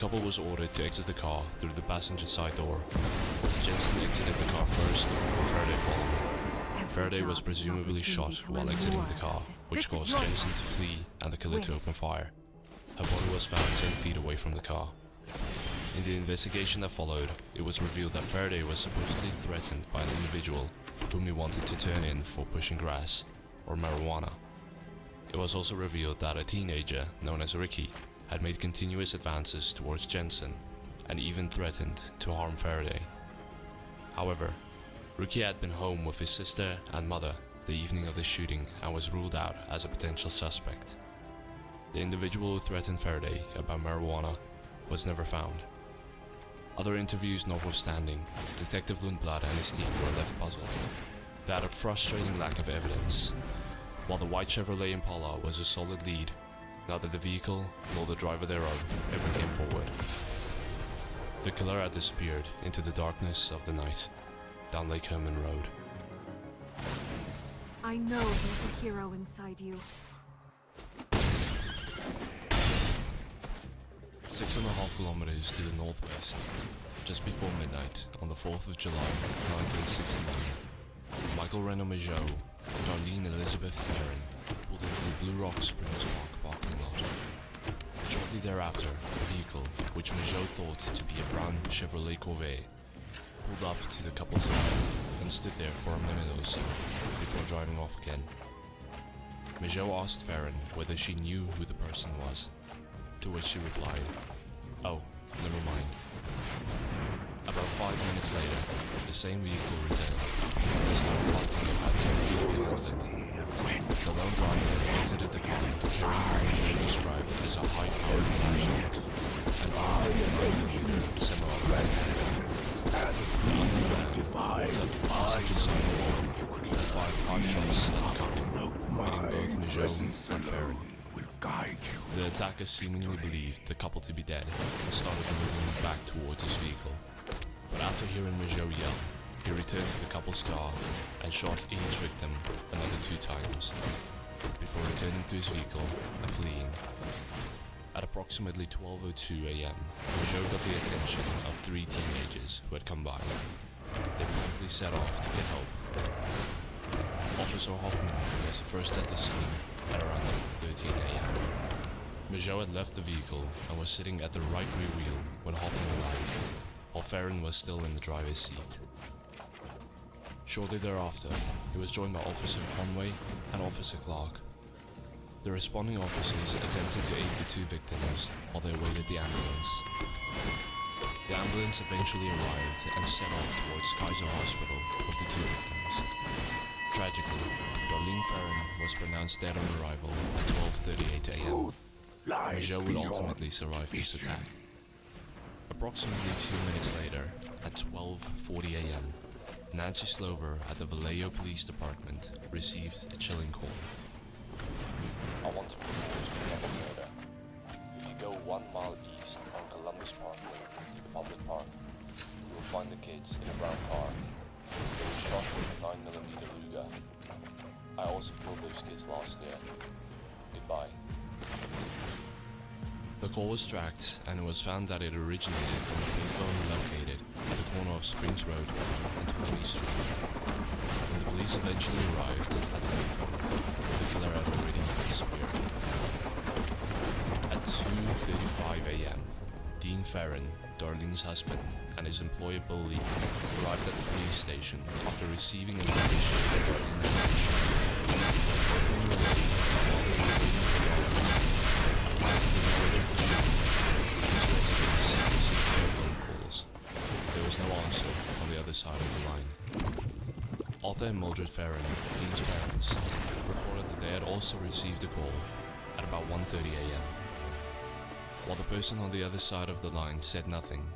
The couple was ordered to exit the car through the passenger side door. Jensen exited the car first, and Faraday followed. Faraday was presumably shot while exiting the car, which caused Jensen to flee and the killer to open fire. Her body was found 10 feet away from the car. In the investigation that followed, it was revealed that Faraday was supposedly threatened by an individual whom he wanted to turn in for pushing grass, or marijuana. It was also revealed that a teenager known as Ricky had made continuous advances towards Jensen and even threatened to harm Faraday. However, Ricky had been home with his sister and mother the evening of the shooting and was ruled out as a potential suspect. The individual who threatened Faraday about marijuana was never found. Other interviews notwithstanding, Detective Lundblad and his team were left puzzled. They had a frustrating lack of evidence. While the white Chevrolet Impala was a solid lead, neither the vehicle nor the driver thereof ever came forward. The killer had disappeared into the darkness of the night, down Lake Herman Road. I know there's a hero inside you. 6.5 kilometers to the northwest, just before midnight on the 4th of July, 1969, Michael Reno Majot and Darlene Elizabeth Theron pulled into the Blue Rock Springs Park parking lot. Shortly thereafter, a vehicle, which Majot thought to be a brown Chevrolet Corvette, pulled up to the couple's side and stood there for a minute or so before driving off again. Majot asked Theron whether she knew who the person was, to which she replied, "Oh, never mind." About 5 minutes later, the same vehicle returned, this time parking about 10 feet behind them. The lone driver exited the car carrying what he described as a high-powered flashlight and armed with a semi-automatic. The unknown man walked up to the passenger side of the wall and fired 5 shots at the car, hitting both Majot and Theron. The attacker seemingly believed the couple to be dead and started moving back towards his vehicle. But after hearing Majot yell, he returned to the couple's car and shot each victim another 2 times, before returning to his vehicle and fleeing. At approximately 12:02 a.m., Majot got the attention of 3 teenagers who had come by. They promptly set off to get help. Officer Hoffman was the first at the scene at around 12:13 a.m. Majot had left the vehicle and was sitting at the right rear wheel when Hoffman arrived, while Theron was still in the driver's seat. Shortly thereafter, he was joined by Officer Conway and Officer Clark. The responding officers attempted to aid the 2 victims while they awaited the ambulance. The ambulance eventually arrived and set off towards Kaiser Hospital with the 2 victims. Tragically, Darlene Theron was pronounced dead on arrival at 12:38 a.m. Majot would ultimately survive this attack. Approximately 2 minutes later, at 12:40 a.m., Nancy Slover at the Vallejo Police Department received a chilling call. "I want to report a murder. If you go 1 mile east on Columbus Parkway to the public park, you will find the kids in a brown car. They were shot with a 9mm Luger. I also killed those kids last year. Goodbye." The call was tracked, and it was found that it originated from a payphone located at the corner of Springs Road and 20th Street. When the police eventually arrived at the payphone, the killer had already disappeared. At 2:35 a.m., Dean Theron, Darlene's husband, and his employer Bill Lee arrived at the police station after receiving information that Darlene had been shot. There was no answer on the other side of the line. Arthur and Mildred Theron, Dean's parents, reported that they had also received a call at about 1:30 a.m. While the person on the other side of the line said nothing,